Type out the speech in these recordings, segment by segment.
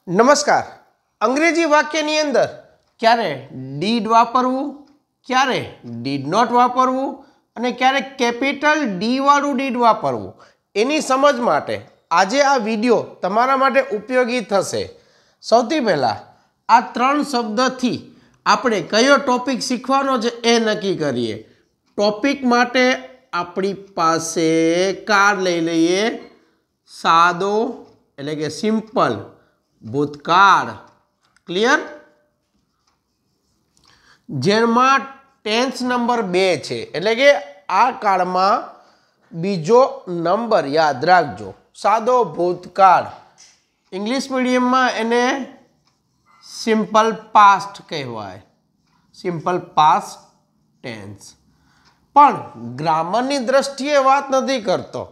નમસ્કાર. અંગ્રેજી વાક્યની અંદર ક્યારે ડીડ વાપરવું, ક્યારે ડીડ નોટ વાપરવું અને ક્યારે કેપિટલ ડી વાળું ડીડ વાપરવું એની સમજ માટે આજે આ વિડિયો તમારા માટે ઉપયોગી થશે. સૌથી પહેલાં આ ત્રણ શબ્દથી આપણે કયો ટોપિક શીખવાનો છે એ નક્કી કરીએ. ટોપિક માટે આપણી પાસે કાર લઈ લઈએ. સાદો એટલે કે સિમ્પલ ભૂતકાળ. ક્લિયર? જેમાં ટેન્સ નંબર 2 છે, એટલે કે આ કાળમાં બીજો નંબર યાદ રાખજો. સાદો ભૂતકાળ. ઇંગ્લિશ મીડિયમમાં એને સિમ્પલ પાસ્ટ કહેવાય, સિમ્પલ પાસ્ટ ટેન્સ. પણ ગ્રામરની દ્રષ્ટિએ વાત નથી કરતો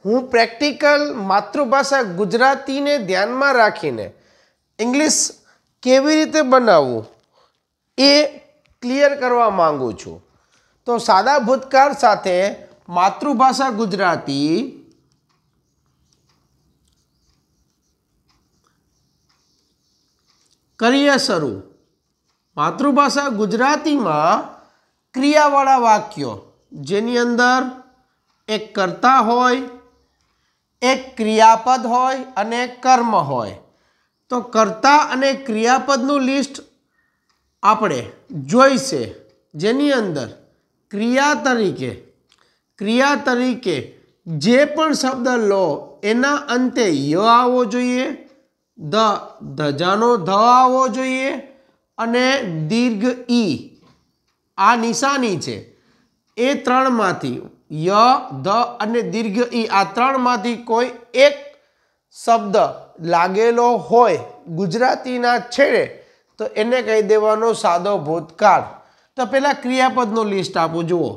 હું. પ્રેક્ટિકલ માતૃભાષા ગુજરાતીને ધ્યાનમાં રાખીને ઇંગ્લિશ કેવી રીતે બનાવવું એ ક્લિયર કરવા માંગુ છું. તો સાદા ભૂતકાળ સાથે માતૃભાષા ગુજરાતી કરીએ શરૂ. માતૃભાષા ગુજરાતીમાં ક્રિયાવાળા વાક્યો જેની અંદર એક કર્તા હોય, એક ક્રિયાપદ હોય અને એક કર્મ હોય. તો કર્તા અને ક્રિયાપદનું લિસ્ટ આપણે જોઈશે, જેની અંદર ક્રિયા તરીકે જે પણ શબ્દ લો એના અંતે ય આવવો જોઈએ, ધજાનો ધ આવવો જોઈએ અને દીર્ઘ ઈ આ નિશાની છે. એ ત્રણમાંથી ય, ધ અને દીર્ઘ ઈ આ ત્રણમાંથી કોઈ એક શબ્દ લાગેલો હોય ગુજરાતીના છેડે તો એને કહી દેવાનો સાદો ભૂતકાળ. તો પહેલાં ક્રિયાપદનું લિસ્ટ આપું. જુઓ,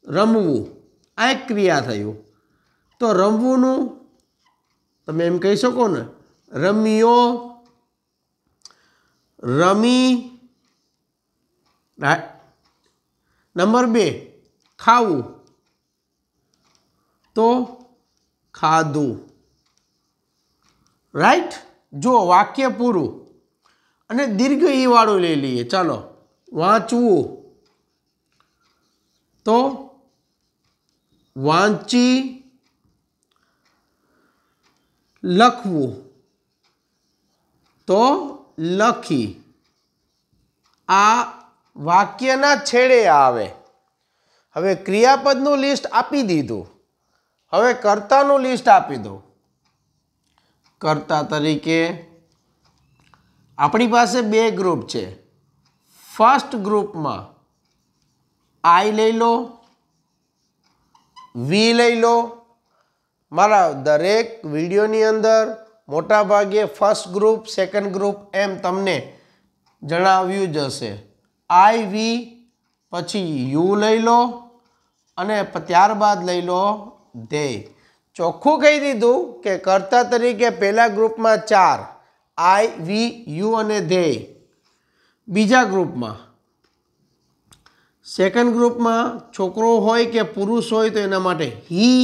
રમવું આ એક ક્રિયા થયું. તો રમવુંનું તમે એમ કહી શકો ને, રમ્યો, રમી. નંબર 2 ખાવું, તો ખાધું. રાઈટ? જો વાક્ય પૂરું. અને દીર્ઘ ઈ વાળું લઈ લઈએ. ચાલો, વાંચવું, તો વાંચી. લખવું, તો લખી. આ વાક્યના છેડે આવે. હવે ક્રિયાપદનું લિસ્ટ આપી દીધું. હવે કર્તાનું લિસ્ટ આપી દો. કર્તા તરીકે આપણી પાસે 2 ગ્રુપ છે. ફર્સ્ટ ગ્રુપમાં આઈ લઈ લો, વી લઈ લો. મારા દરેક વિડીયોની અંદર મોટા ભાગે ફર્સ્ટ ગ્રુપ, સેકન્ડ ગ્રુપ એમ તમને જણાવ્યું જ હશે. આઈ, વી, પછી યુ લઈ લો અને ત્યારબાદ લઈ લો ધે. ચોખ્ખું કહી દીધું કે કર્તા તરીકે પહેલા ગ્રુપમાં 4 આઈ, વી, યુ અને ધે. બીજા ગ્રુપમાં, સેકન્ડ ગ્રુપમાં છોકરો હોય કે પુરુષ હોય તો એના માટે હી,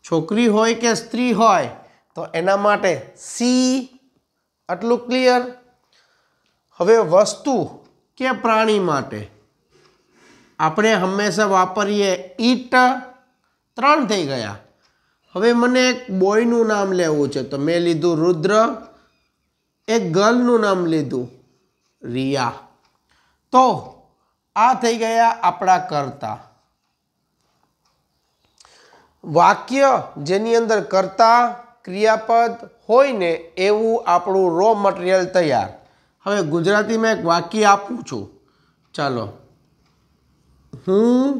છોકરી હોય કે સ્ત્રી હોય તો એના માટે સી. આટલું ક્લિયર? હવે વસ્તુ કે પ્રાણી માટે આપણે હંમેશા વાપરીએ ઈટ. 3 થઈ ગયા. હવે મને એક બોયનું નામ લેવું છે તો મેં લીધું રુદ્ર. એક ગર્લનું નામ લીધું રિયા. તો આ થઈ ગયા આપણા કર્તા. વાક્ય જેની અંદર કર્તા ક્રિયાપદ હોય ને એવું આપણું રો મટીરિયલ તૈયાર. હવે ગુજરાતીમાં એક વાક્ય આપું છું. ચાલો, હું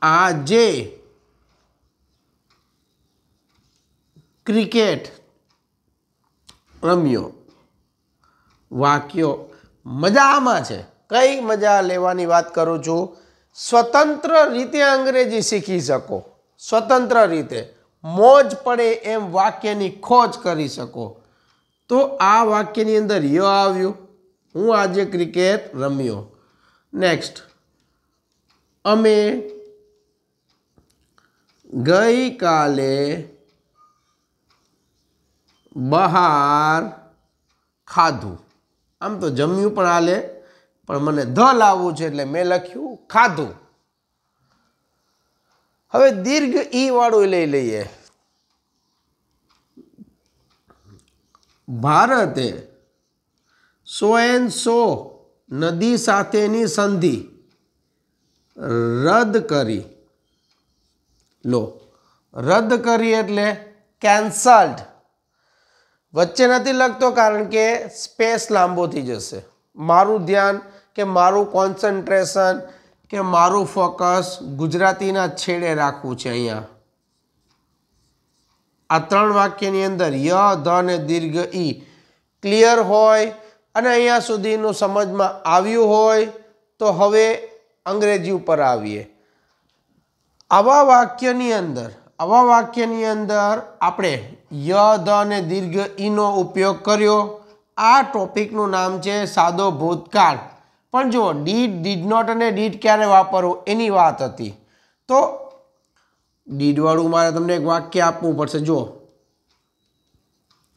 આજે ક્રિકેટ રમ્યો. વાક્યો. મજા આમાં છે. કઈ મજા લેવાની વાત કરું છું? સ્વતંત્ર રીતે અંગ્રેજી શીખી શકો, સ્વતંત્ર રીતે મોજ પડે એમ વાક્યની ખોજ કરી શકો. તો આ વાક્યની અંદર ય આવ્યું, હું આજે ક્રિકેટ રમ્યો. નેક્સ્ટ, અમે ગઈકાલે બહાર ખાધું. આમ તો જમ્યું પણ હાલે, પણ મને ધ લાવવું છે એટલે મેં લખ્યું ખાધું. હવે દીર્ઘ ઈ વાળું લઈ લઈએ. ભારતે 100 નદી સાથેની સંધિ રદ કરી. લો, રદ કરી એટલે કેન્સલ્ડ. વચ્ચે નથી લખતો કારણ કે સ્પેસ લાંબો થઈ જશે. મારું ધ્યાન કે મારું કોન્સન્ટ્રેશન કે મારું ફોકસ ગુજરાતીના છેડે રાખવું છે. અહીંયા આ 3 વાક્યની અંદર ય, ધ અને દીર્ઘ ઈ ક્લિયર હોય અને અહીંયા સુધીનું સમજમાં આવ્યું હોય તો હવે અંગ્રેજી ઉપર આવીએ. આવા વાક્યની અંદર આપણે ય, ધ અને દીર્ઘ ઈનો ઉપયોગ કર્યો. આ ટોપિકનું નામ છે સાદો ભૂતકાળ. પણ જુઓ, ડીડ, ડીડ નોટ અને ડીડ ક્યારે વાપરવું એની વાત હતી. તો ડીડ વાળું મારે તમને એક વાક્ય આપવું પડશે. જો,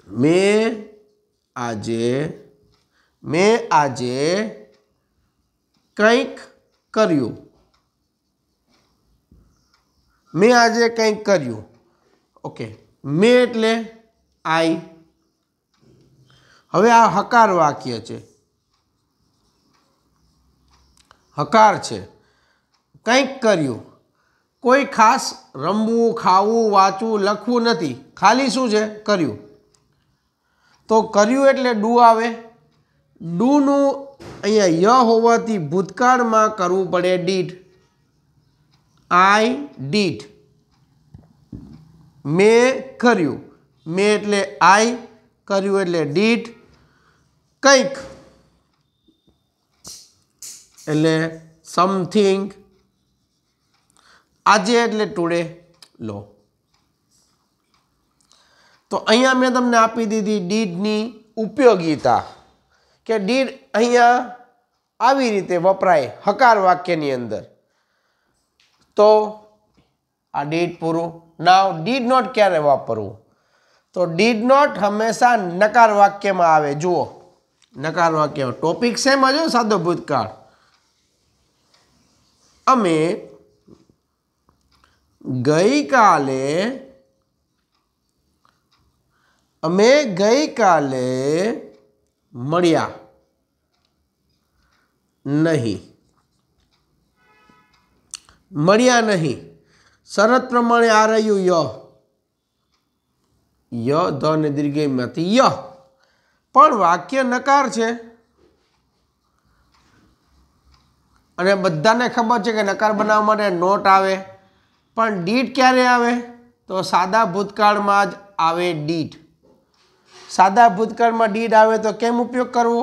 મેં આજે કંઈક કર્યું. મેં આજે કંઈક કર્યું. ઓકે, મેં એટલે આઈ. હવે આ હકાર વાક્ય છે. હકાર છે. કંઈક કર્યું. કોઈ ખાસ રમવું, ખાવું, વાંચવું, લખવું નથી. ખાલી શું છે? કર્યું. તો કર્યું એટલે ડુ આવે. ડુનું અહીંયા ય હોવાથી ભૂતકાળમાં કરવું પડે ડીડ. I did. મેં કર્યું. મેં એટલે આઈ, કર્યું એટલે ડીડ. કંઈક એટલે સમથિંગ. આજે એટલે ટુડે. લો, તો અહીંયા મેં તમને આપી દીધી ડીડની ઉપયોગિતા કે ડીડ અહીંયા આવી રીતે વપરાય હકાર વાક્યની અંદર. તો આ ડીડ પૂરું. નાવ ડીડ નોટ ક્યારે વાપરવું? તો ડીડ નોટ હંમેશા નકાર વાક્યમાં આવે. જુઓ, નકાર વાક્યમાં ટોપિક સેમ જ હોય, સાદો ભૂતકાળ. અમે ગઈકાલે મળ્યા નહીં. શરત પ્રમાણે આ રહ્યું ય, ધ અને દીર્ઘમાંથી ય. પણ વાક્ય નકાર છે અને બધાને ખબર છે કે નકાર બનાવવા માટે નોટ આવે. પણ ડીડ ક્યારે આવે? તો સાદા ભૂતકાળમાં જ આવે ડીડ. સાદા ભૂતકાળમાં ડીડ આવે તો કેમ ઉપયોગ કરવો?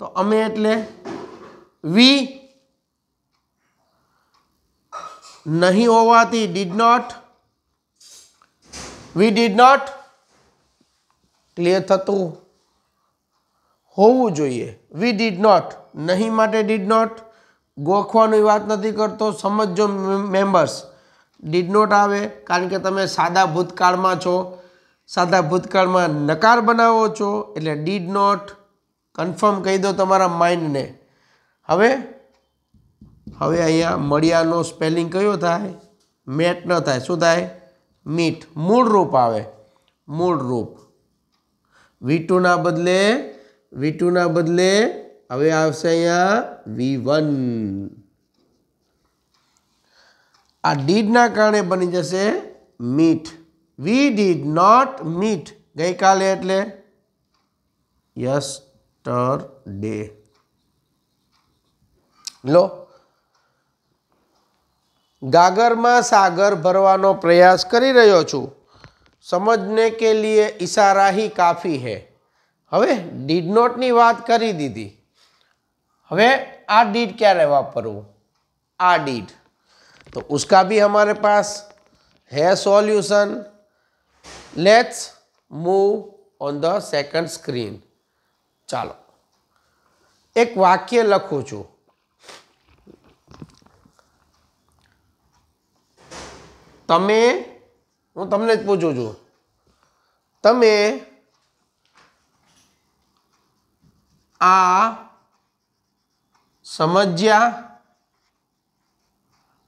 તો અમે એટલે વી. નહીં હોવાથી did not. We did not. Clear થતું હોવું જોઈએ. We did not. નહીં માટે ડીડ નોટ. ગોખવાની વાત નથી કરતો, સમજો મેમ્બર્સ. ડીડ નોટ આવે કારણ કે તમે સાદા ભૂતકાળમાં છો. સાદા ભૂતકાળમાં નકાર બનાવો છો એટલે ડીડ નોટ. કન્ફર્મ કહી દો તમારા માઇન્ડને. હવે અહીંયા મળ્યાનો સ્પેલિંગ કયો થાય? મેટ ન થાય. શું થાય? મીટ. મૂળ રૂપ આવે. મૂળ રૂપ. V2 ના બદલે હવે આવશે અહીંયા V1. આ ડીડના કારણે બની જશે meet. We did not meet. ગઈકાલે એટલે યસ્ટરડે. લો, गागर सागर भरवानो प्रयास करी रह्यो छू। समझने के लिए इशारा ही काफ़ी है। हवे डीड नॉट नी बात करी दीदी। हवे आ डीड क्यारे वापरवू? आ डीड तो उसका भी हमारे पास है solution. Let's move on the second screen. चलो एक वाक्य लखू छू। तमे हूँ तमने ज पूछूं छू, तमे આ સમજ્યા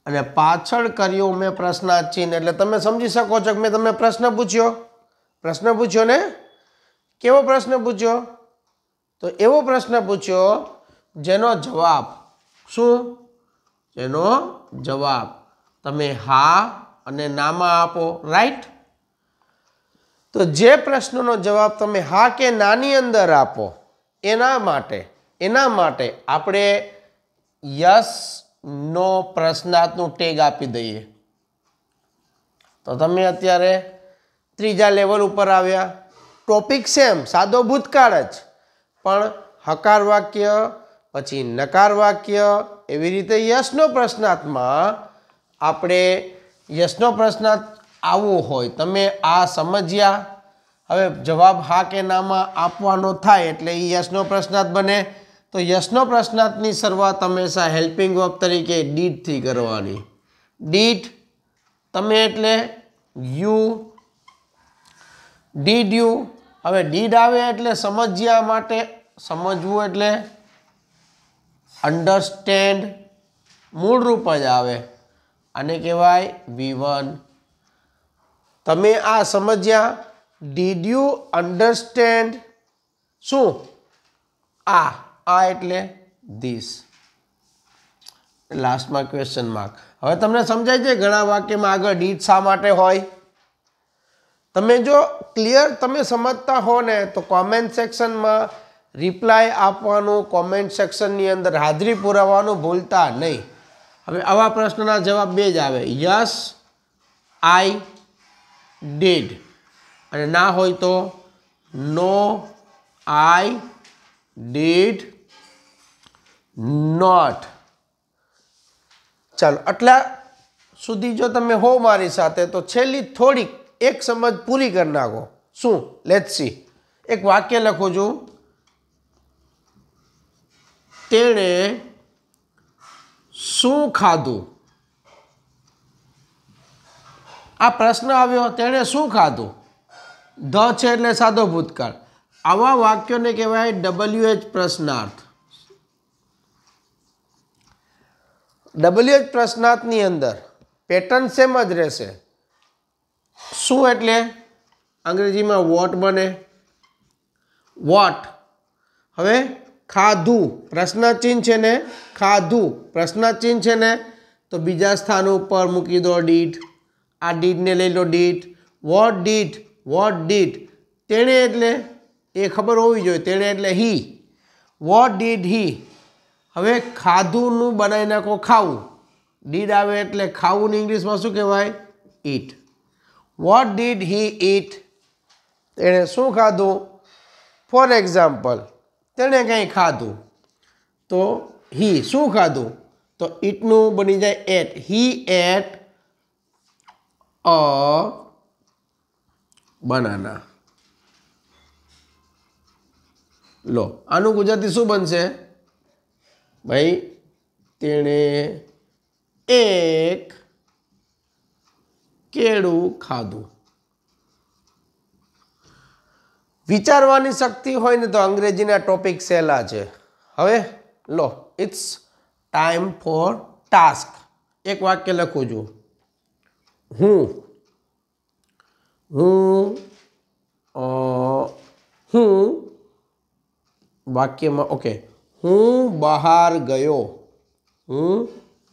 અને પાછળ કર્યું મેં પ્રશ્નાર્થ ચિહ્ન. એટલે તમે સમજી શકો છો કે મેં તમને પ્રશ્ન પૂછ્યો ને. કેવો પ્રશ્ન પૂછ્યો? તો એવો પ્રશ્ન પૂછ્યો જેનો જવાબ શું? જેનો જવાબ તમે હા અને નામાં આપો. રાઈટ? તો જે પ્રશ્નનો જવાબ તમે હા કે નાની અંદર આપો એના માટે આપણે યસ નો પ્રશ્નાર્થનું ટેગ આપી દઈએ. તો તમે અત્યારે ત્રીજા લેવલ ઉપર આવ્યા. ટોપિક સેમ, સાદો ભૂતકાળ જ, પણ હકાર વાક્ય પછી નકાર વાક્ય એવી રીતે યસનો પ્રશ્નાર્થમાં આપણે યસનો પ્રશ્નાર્થ આવવો હોય. તમે આ સમજ્યા. હવે જવાબ હા કે નામાં આપવાનો થાય એટલે એ યસનો પ્રશ્નાર્થ બને. તો યસનો પ્રશ્નાર્થની શરૂઆત હંમેશા હેલ્પિંગ વર્બ તરીકે ડીડથી કરવાની. ડીડ તમે એટલે યુ, ડીડ યુ. હવે ડીડ આવે એટલે સમજ્યા માટે, સમજવું એટલે અન્ડરસ્ટેન્ડ, મૂળ રૂપ જ આવે. આને કહેવાય V1. તમે આ સમજ્યા. Did you understand? શું? આ એટલે ધીસ. લાસ્ટમાં ક્વેશ્ચન માર્ક. હવે તમને સમજાય છે ઘણા વાક્યમાં આગળ ડીડ શા માટે હોય? તમે જો ક્લિયર તમે સમજતા હો ને તો કોમેન્ટ સેક્શનમાં રિપ્લાય આપવાનું, કોમેન્ટ સેક્શનની અંદર હાજરી પુરાવવાનું ભૂલતા નહીં. હવે આવા પ્રશ્નના જવાબ બે જ આવે, યસ આઈ ડીડ, અને ના હોય તો નો આઈ ડીડ નોટ. ચાલો આટલા સુધી જો તમે હો મારી સાથે તો છેલ્લી થોડીક એક સમજ પૂરી કરી નાખો. શું? Let's see. એક વાક્ય લખું છું. તેણે શું ખાધું? આ પ્રશ્ન આવ્યો, તેણે શું ખાધું? ધ છે એટલે સાદો ભૂતકાળ. આવા વાક્યોને કહેવાય WH પ્રશ્નાર્થ. WH પ્રશ્નાર્થની અંદર પેટર્ન સેમ જ રહેશે. શું એટલે અંગ્રેજીમાં વોટ બને. વોટ. હવે ખાધું પ્રશ્નાર્થ ચિહ્ન છે ને, ખાધું પ્રશ્નાર્થ ચિહ્ન છે ને, તો બીજા સ્થાન ઉપર મૂકી દો ડીડ. આ ડીડને લઈ લો ડીડ. What did. તેણે એટલે એ ખબર હોવી જોઈએ. તેણે એટલે હી. What did he. હવે ખાધુંનું બનાવી નાખો ખાવું. ડીડ આવે એટલે ખાવું ઇંગ્લિશમાં શું કહેવાય? ઈટ. વોટ ડીડ હી ઈટ? તેણે શું ખાધું? ફોર એક્ઝામ્પલ, તેણે કંઈ ખાધું તો હી શું ખાધું? તો ઈટનું બની જાય ate. He ate a banana. લો આનું ગુજરાતી શું બનશે ભાઈ? તેણે એક કેળું ખાધું. વિચારવાની શક્તિ હોય ને તો અંગ્રેજીના ટોપિક સહેલા છે. હવે લો, ઇટ્સ ટાઈમ ફોર ટાસ્ક. એક વાક્ય લખું છું. હું વાક્યમાં ઓકે, હું બહાર ગયો. હું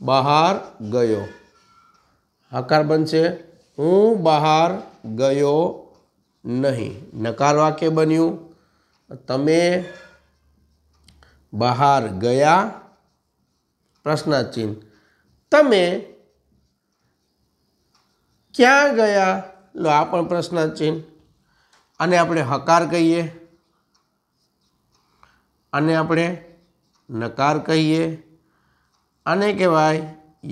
બહાર ગયો. હકાર બનશે હું બહાર ગયો નહીં. નકાર વાક્ય બન્યું તમે બહાર ગયા પ્રશ્નાર્થ ચિહ્ન. તમે ક્યાં ગયા? લો આ પણ પ્રશ્નાર્થ ચિહ્ન. આને આપણે હકાર કહીએ, આને આપણે નકાર કહીએ. આને કહેવાય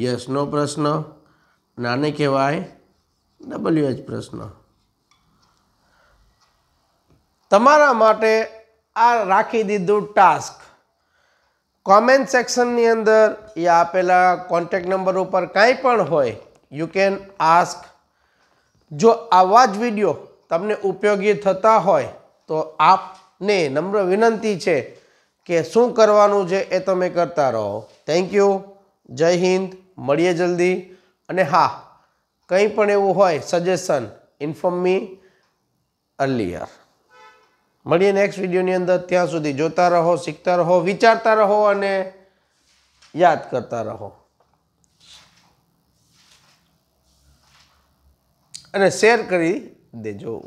યસનો પ્રશ્ન અને આને કહેવાય WH પ્રશ્ન. તમારા માટે આ રાખી દીધું ટાસ્ક. કોમેન્ટ સેક્શનની અંદર યા આપેલા કોન્ટેક્ટ નંબર ઉપર કાંઈ પણ હોય, યુ કેન આસ્ક. જો આવા જ વિડીયો તમને ઉપયોગી થતા હોય તો આપને નમ્ર વિનંતી છે કે શું કરવાનું છે એ તમે કરતા રહો. Thank you. જય હિન્દ. મળીએ જલ્દી. અને હા, કંઈ પણ એવું હોય સજેશન, ઇન્ફોર્મ મી અર્લિયર. મળીએ નેક્સ્ટ વિડીયોની અંદર. ત્યાં સુધી જોતા રહો, શીખતા રહો, વિચારતા રહો અને યાદ કરતા રહો. અને શેર કરી દેજો.